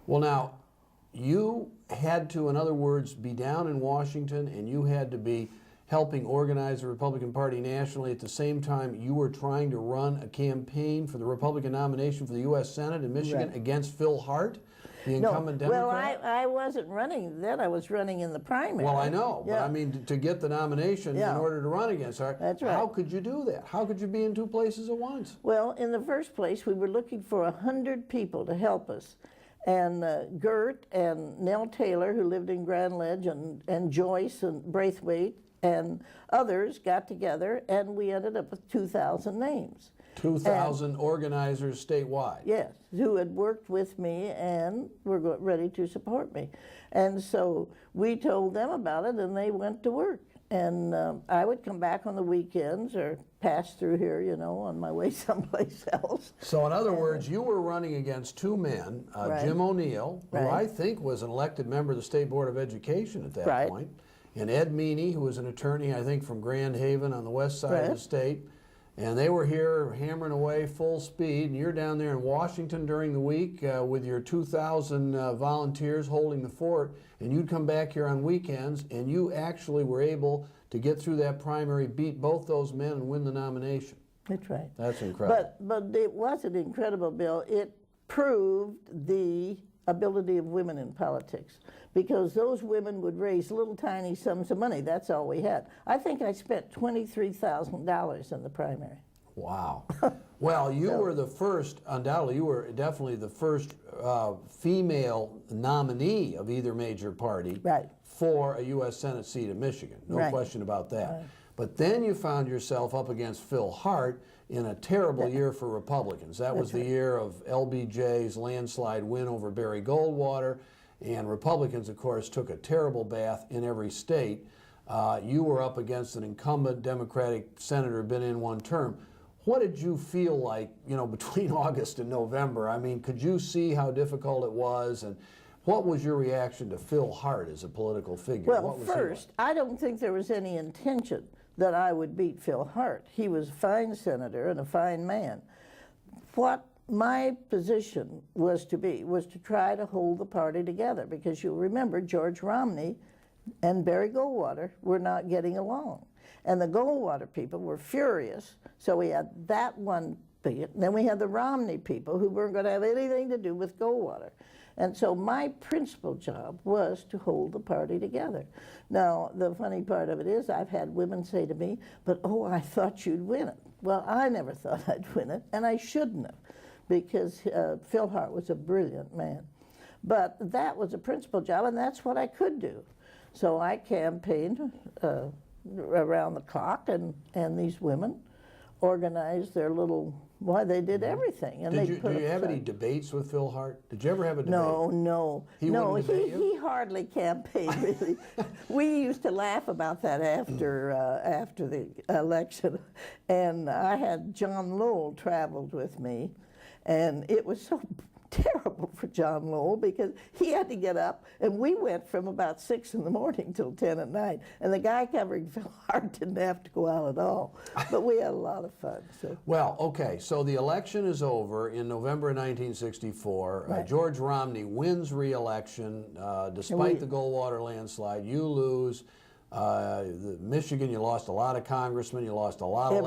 Well, now, you had to, in other words, be down in Washington, and you had to be helping organize the Republican Party nationally. At the same time, you were trying to run a campaign for the Republican nomination for the U.S. Senate in Michigan against Phil Hart, the incumbent Democrat. Well, I wasn't running then. I was running in the primary. Well, I know, but I mean, to get the nomination in order to run against her, that's right. How could you do that? How could you be in two places at once? Well, in the first place, we were looking for 100 people to help us. And Gert and Nell Taylor, who lived in Grand Ledge, and Joyce and Braithwaite and others got together, and we ended up with 2,000 names. 2,000 organizers statewide. Yes, who had worked with me and were ready to support me. And so we told them about it, and they went to work. And I would come back on the weekends or pass through here, you know, on my way someplace else. So in other words, you were running against two men, Jim O'Neill, who I think was an elected member of the State Board of Education at that point, and Ed Meany, who was an attorney, I think, from Grand Haven on the west side of the state. And they were here hammering away full speed, and you're down there in Washington during the week with your 2,000 volunteers holding the fort, and you'd come back here on weekends, and you actually were able to get through that primary, beat both those men, and win the nomination. That's right. That's incredible. But it wasn't incredible, Bill. It proved the ability of women in politics, because those women would raise little tiny sums of money. That's all we had. I think I spent $23,000 in the primary. Wow. Well, you were the first, undoubtedly, you were definitely the first female nominee of either major party for a U.S. Senate seat in Michigan. No question about that. But then you found yourself up against Phil Hart in a terrible year for Republicans. That was the year of LBJ's landslide win over Barry Goldwater, and Republicans, of course, took a terrible bath in every state. You were up against an incumbent Democratic senator, been in one term. What did you feel like, you know, between August and November? I mean, could you see how difficult it was? And what was your reaction to Phil Hart as a political figure? Well, first, I don't think there was any intention that I would beat Phil Hart. He was a fine senator and a fine man. What my position was to try to hold the party together, because you'll remember George Romney and Barry Goldwater were not getting along. And the Goldwater people were furious, so we had that one bigot. And then we had the Romney people who weren't going to have anything to do with Goldwater. And so my principal job was to hold the party together. Now, the funny part of it is I've had women say to me, but oh, I thought you'd win it. Well, I never thought I'd win it, and I shouldn't have, because Phil Hart was a brilliant man. But that was a principal job, and that's what I could do. So I campaigned around the clock, and these women organized their little, they did everything. And do you have any debates with Phil Hart? Did you ever have a debate? No. He hardly campaigned, really. We used to laugh about that after the election. And I had John Lowell traveled with me, and it was so terrible for John Lowell, because he had to get up, and we went from about 6 in the morning till 10 at night, and the guy covering Phil Hart didn't have to go out at all. But we had a lot of fun. So. Well, okay, so the election is over in November of 1964. George Romney wins re-election despite the Goldwater landslide. You lose. Michigan, you lost a lot of congressmen, you lost a lot of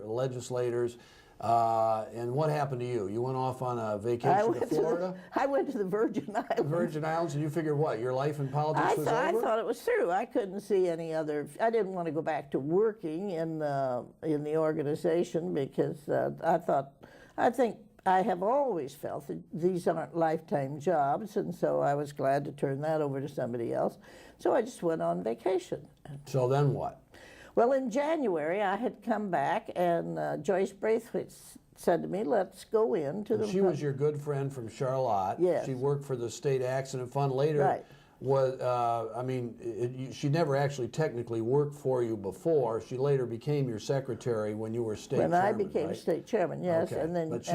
legislators. And what happened to you? You went off on a vacation to Florida? I went to the Virgin Islands. The Virgin Islands, and you figured what, your life in politics was over? I thought it was through. I couldn't see any other, I didn't want to go back to working in the organization, because I think I have always felt that these aren't lifetime jobs, and so I was glad to turn that over to somebody else. So I just went on vacation. So then what? Well, in January, I had come back, and Joyce Braithwaite said to me, let's go into the... She was your good friend from Charlotte. Yes. She worked for the State Accident Fund. Later, she never actually technically worked for you before. She later became your secretary when you were state chairman. When I became state chairman, yes. Okay. And then, but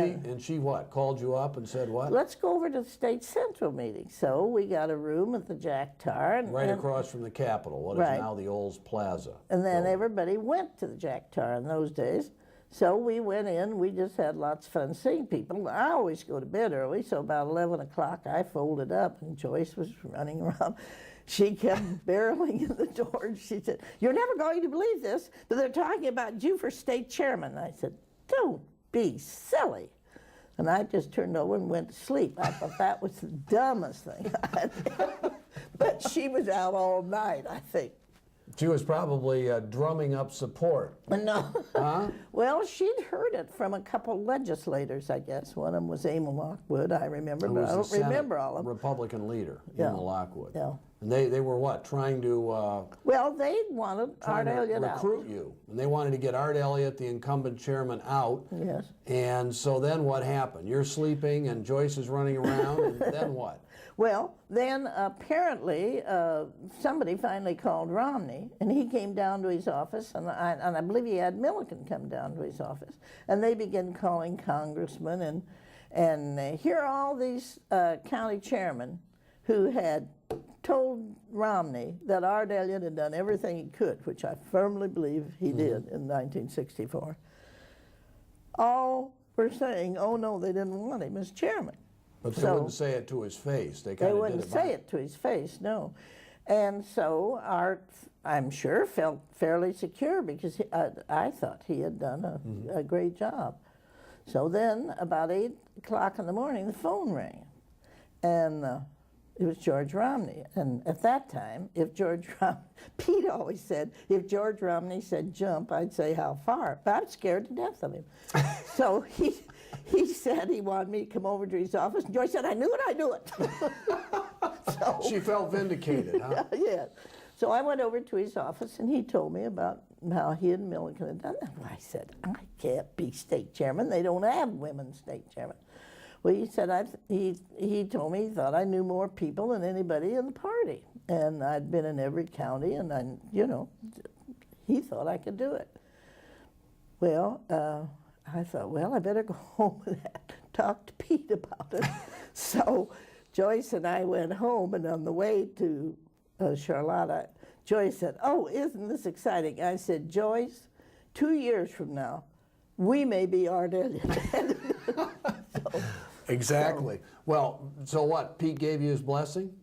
she what, called you up and said what? Let's go over to the state central meeting. So we got a room at the Jack Tar. Right across from the Capitol, what is now the Olds Plaza. And then everybody went to the Jack Tar in those days. So we went in, we just had lots of fun seeing people. I always go to bed early, so about 11 o'clock I folded up and Joyce was running around. She kept barreling in the door and she said, "You're never going to believe this, but they're talking about you for state chairman." I said, "Don't be silly." And I just turned over and went to sleep. I thought that was the dumbest thing. But she was out all night, I think. She was probably drumming up support. No. Huh? Well, she'd heard it from a couple legislators, I guess. One of them was Emma Lockwood, I remember, but I don't remember all of them. Republican leader, Yeah. Emma Lockwood. Yeah. And they were what, trying to Well, they wanted Art Elliott out. recruit you. And they wanted to get Art Elliott, the incumbent chairman, out. Yes. And so then what happened? You're sleeping and Joyce is running around, and then what? Well, then apparently somebody finally called Romney, and he came down to his office, and I believe he had Milliken come down to his office, and they began calling congressmen, and here are all these county chairmen who had told Romney that Art Elliott had done everything he could, which I firmly believe he did in 1964. All were saying, "Oh no, they didn't want him as chairman." But they wouldn't say it to his face. They kind of wouldn't did it say it to his face, no. And so Art, I'm sure, felt fairly secure because I thought he had done a great job. So then, about 8 o'clock in the morning, the phone rang. And it was George Romney. And at that time, if George Romney, Pete always said, if George Romney said jump, I'd say how far. But I'm scared to death of him. So he said he wanted me to come over to his office. And Joyce said, "I knew it, I knew it." So, She felt vindicated, huh? yeah. So I went over to his office, and he told me about how he and Milliken had done that. Well, I said, "I can't be state chairman. They don't have women state chairman." Well, he said, he told me he thought I knew more people than anybody in the party. And I'd been in every county, and he thought I could do it. Well, I thought, well, I better go home and talk to Pete about it. So Joyce and I went home, and on the way to Charlotte, Joyce said, "Oh, isn't this exciting?" I said, "Joyce, 2 years from now, we may be Art Elliott." Exactly. Well, so what? Pete gave you his blessing?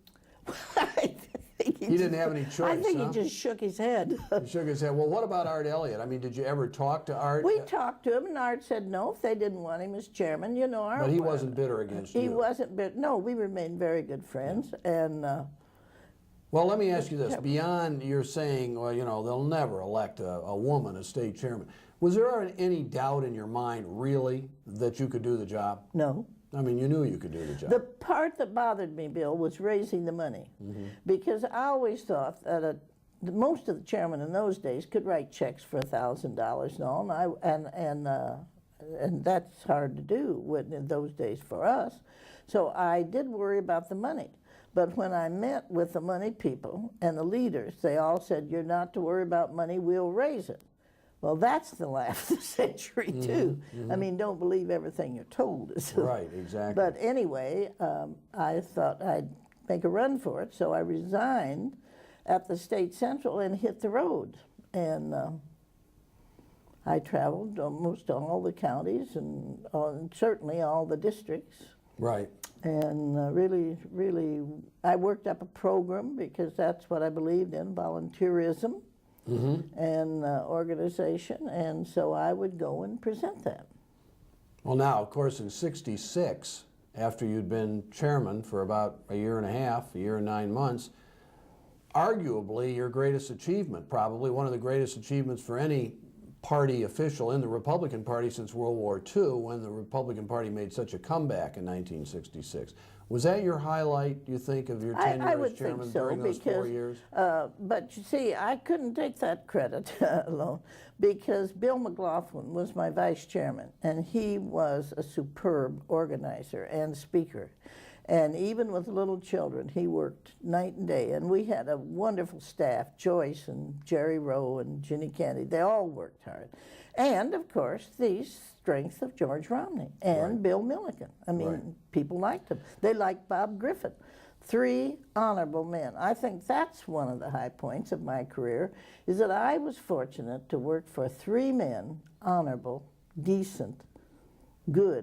He didn't have any choice, I think huh? he just shook his head. He shook his head. Well, what about Art Elliott? I mean, did you ever talk to Art? We talked to him, and Art said no, if they didn't want him as chairman, Art. But he wasn't bitter against you. He wasn't bitter. No, we remained very good friends. And well, let me ask you this. Beyond your saying, well, they'll never elect a woman as state chairman, was there any doubt in your mind, really, that you could do the job? No. I mean, you knew you could do the job. The part that bothered me, Bill, was raising the money. Because I always thought that most of the chairmen in those days could write checks for $1,000 and all, and that's hard to do in those days for us. So I did worry about the money. But when I met with the money people and the leaders, they all said, "You're not to worry about money, we'll raise it." Well, that's the laugh of the century, too. I mean, don't believe everything you're told. Right, exactly. But anyway, I thought I'd make a run for it, so I resigned at the State Central and hit the road. And I traveled almost all the counties and certainly all the districts. Right. And really, I worked up a program because that's what I believed in, volunteerism. And organization, and so I would go and present that. Well, now, of course, in '66, after you'd been chairman for about a year and a half, a year and 9 months, arguably your greatest achievement, probably one of the greatest achievements for any party official in the Republican Party since World War II, when the Republican Party made such a comeback in 1966. Was that your highlight, you think, of your tenure I as would chairman think so, during those 4 because, years? but you see, I couldn't take that credit alone because Bill McLaughlin was my vice chairman, and he was a superb organizer and speaker. And even with little children, he worked night and day. And we had a wonderful staff, Joyce and Jerry Rowe and Ginny Candy. They all worked hard. And, of course, the strength of George Romney and Bill Milliken. I mean, people liked him. They liked Bob Griffin. 3 honorable men. I think that's one of the high points of my career, is that I was fortunate to work for 3 men, honorable decent, good.